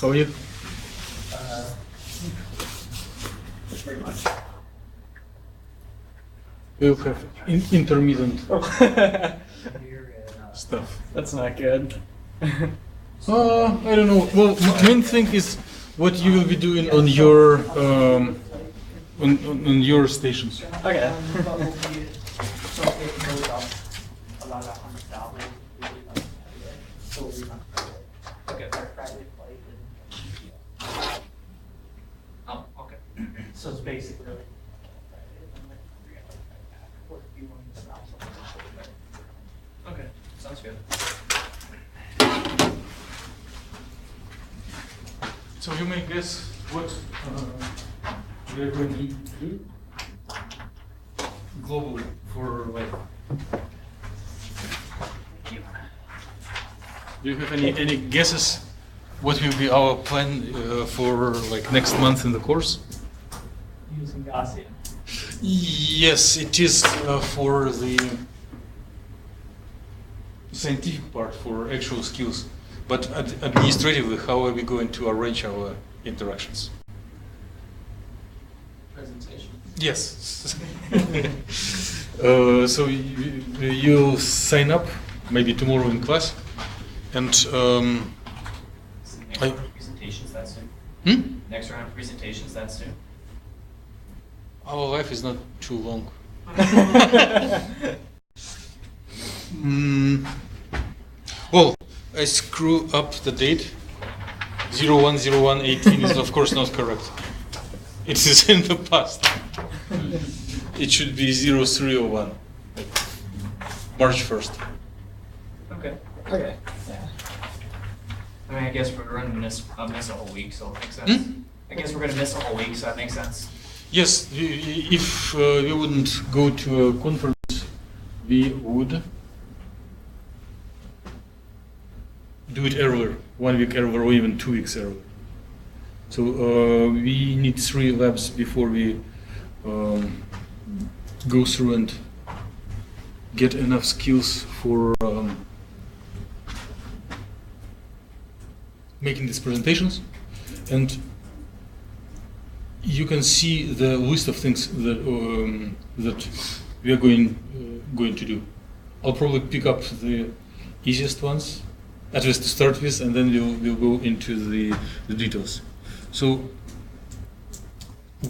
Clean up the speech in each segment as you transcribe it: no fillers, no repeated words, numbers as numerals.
How are you? Pretty much. You have intermittent stuff. That's not good. I don't know. Well, main thing is what you will be doing on your on your stations. Okay. Okay. Oh, okay. So it's basically like okay, sounds good. So you may guess what we are going to do globally for like. Do you have any guesses? What will be our plan for like next month in the course? Using Gaussian. Yes, it is for the scientific part, for actual skills. But administratively, how are we going to arrange our interactions? Presentation. Yes. So you'll sign up maybe tomorrow in class, and Next round of presentations that soon? Next round of presentations that soon? Our life is not too long. Well, I screw up the date. 01/01/18 is of course not correct. It is in the past. It should be 03/01, like March 1st. Okay. Okay. Yeah. I mean, I guess we're going to miss a whole week, so it makes sense. I guess we're going to miss a whole week, so that makes sense. Yes, if we wouldn't go to a conference, we would do it earlier, 1 week earlier or even 2 weeks earlier. So we need 3 labs before we go through and get enough skills for making these presentations. And you can see the list of things that that we are going to do. I'll probably pick up the easiest ones, at least to start with, and then we'll go into the details. So,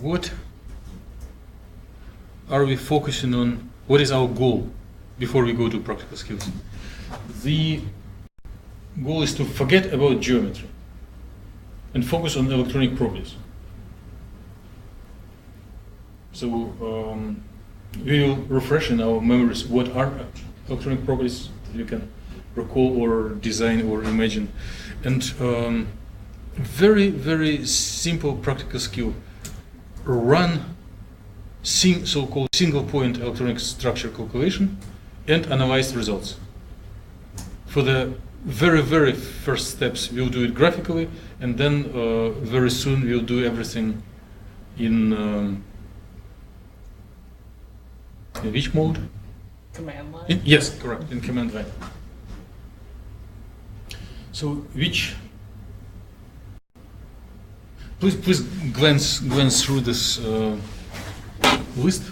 what are we focusing on? What is our goal before we go to practical skills? The goal is to forget about geometry and focus on electronic properties. So we will refresh in our memories what are electronic properties that you can recall or design or imagine. And very, very simple practical skill. Run so-called single point electronic structure calculation and analyze the results. For the very, very first steps, we'll do it graphically, and then very soon we'll do everything in which mode? Command line? Yes, correct, in command line. So which? Please glance through this list.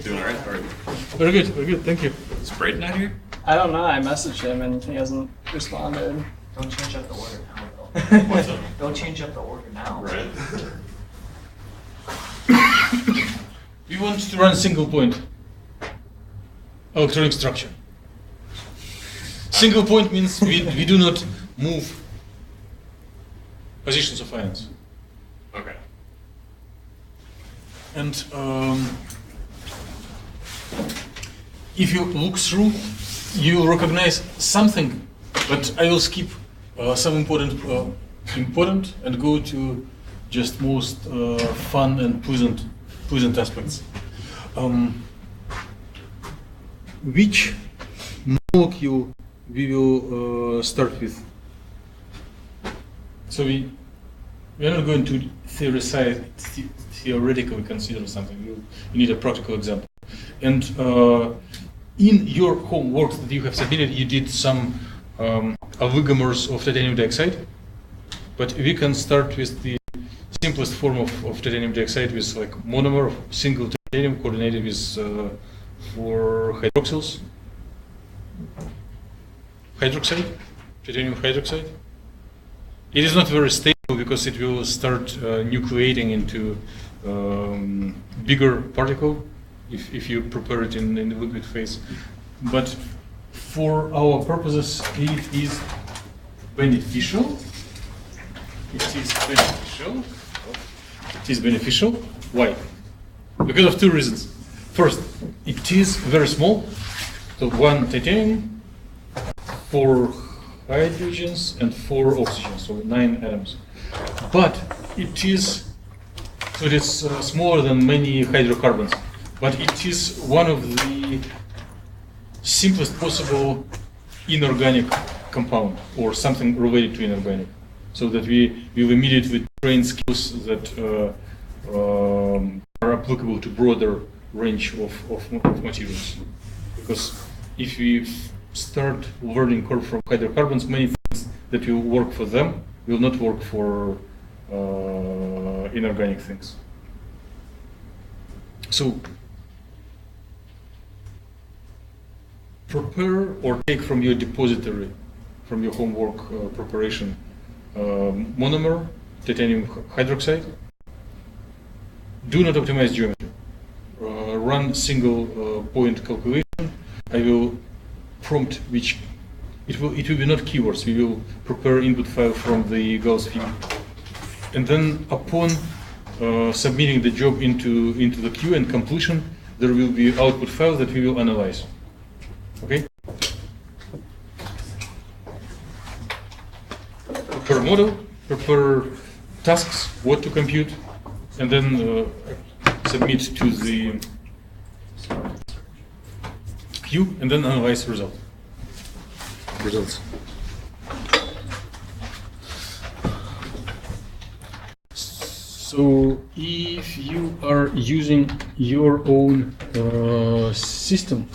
Doing all right? Or Very good, thank you. is Braden out here? I don't know. I messaged him and he hasn't responded. Don't change up the order now, though. What's up? Don't change up the order now. Right. We want to run single point electronic structure. Single point means we do not move positions of ions. Okay. And if you look through, you will recognize something, but I will skip some important and go to just most fun and pleasant aspects. Which molecule we will start with? So we We are not going to theoretically consider something. You need a practical example. And in your homework that you have submitted, you did some oligomers of titanium dioxide. But we can start with the simplest form of titanium dioxide, with like monomer of single titanium coordinated with 4 hydroxyls. Titanium hydroxide. It is not very stable because it will start nucleating into bigger particle if you prepare it in the liquid phase. But for our purposes, it is beneficial. It is beneficial. Why? Because of 2 reasons. First, it is very small. So 1 titanium, 4 hydrogens and 4 oxygens, so 9 atoms. But it is smaller than many hydrocarbons. But it is one of the simplest possible inorganic compound or something related to inorganic. So that we will immediately train skills that are applicable to broader range of materials. Because if we start learning from hydrocarbons, many things that will work for them will not work for inorganic things. So prepare or take from your depository, from your homework preparation, monomer, titanium hydroxide. Do not optimize geometry. Run single point calculation. I will prompt which it will be not keywords. We will prepare input file from the Gauss field, and then upon submitting the job into the queue and completion, there will be output file that we will analyze. Okay. Prepare model, prepare tasks, what to compute, and then submit to the queue, and then analyze results. So if you are using your own system,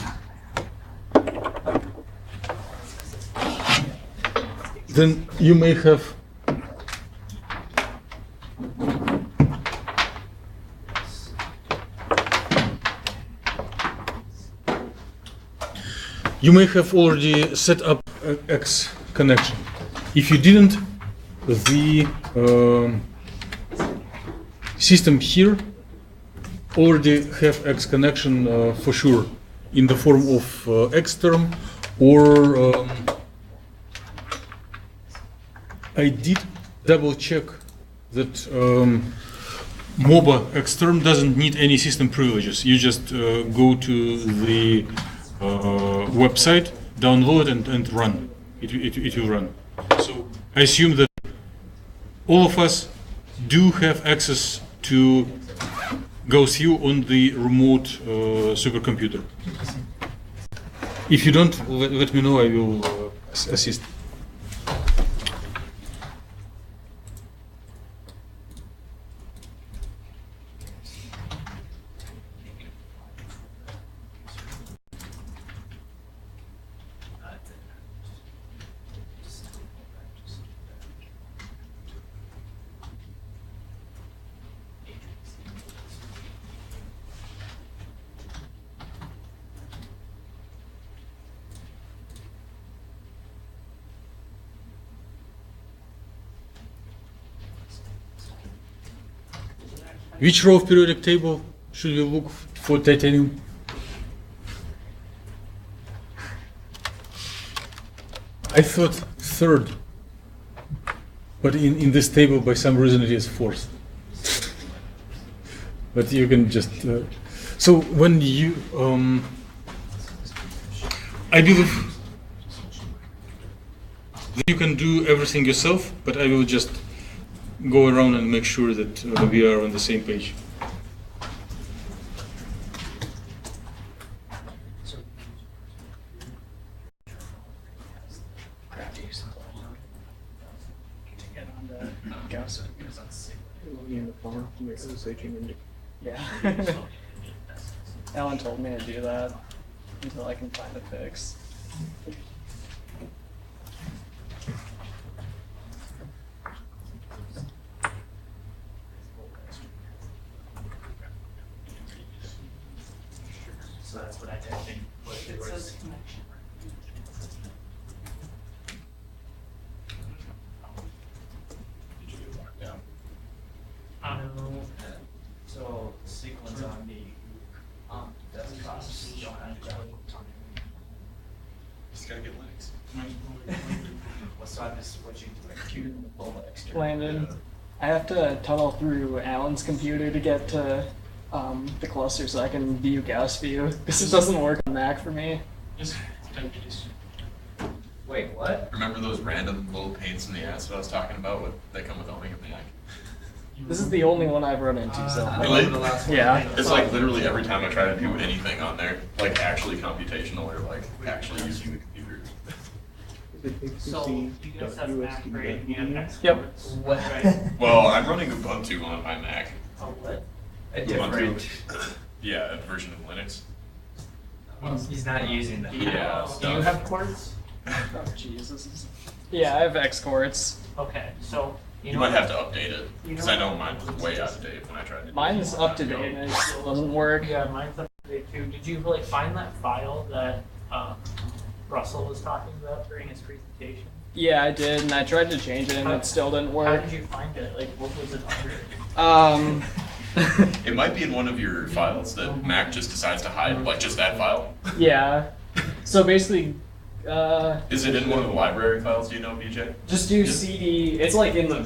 then you may have already set up an X connection. If you didn't, the system here already have X connection for sure in the form of X term, or I did double check that MOBA X term doesn't need any system privileges. You just go to the website, download and run. It will run. So I assume that all of us do have access to Gauss-U on the remote supercomputer. If you don't, let me know, I will assist. Which row of periodic table should we look for titanium? I thought 3rd, but in this table, by some reason, it is 4th. But you can just. So when you, I believe that you can do everything yourself, but I will just go around and make sure that we are on the same page. To get on the Gauss because that's sick. Yeah. Alan told me to do that until I can find a fix. So that's what I think. What it says connection. No. So sequence on the desktop. You don't have to. Just gotta get Linux. Well, so I'm just switching to a computer and pull the extra. Landon, I have to tunnel through Alan's computer to get to the cluster so I can view Gauss view because it doesn't work on Mac for me. Wait, what? Remember those random little pains in the ass that I was talking about? That come with owning a Mac. This is the only one I've run into so far. Really? Yeah. It's like literally every time I try to do anything on there, like actually computational or like actually using the computer. So you guys have Mac, right? You have X. Yep. What? Right. Well, I'm running Ubuntu on my Mac. Oh, what? A different. Yeah, a version of Linux. He's not using that. Yeah. Do you have ports? Oh Jesus. Yeah, I have X quartz. Okay, so You might have to update it because I know mine was way out of date when I tried to. Mine's up to date and it still doesn't work. Yeah, mine's up to date too. Did you like find that file that Russell was talking about during his presentation? Yeah, I did, and I tried to change it and it still didn't How work. did you find it? Like, what was it under? It might be in one of your files that Mac just decides to hide, like just that file. Yeah. So basically, Is it in one of the library files? Do you know, BJ? just do CD. It's like in the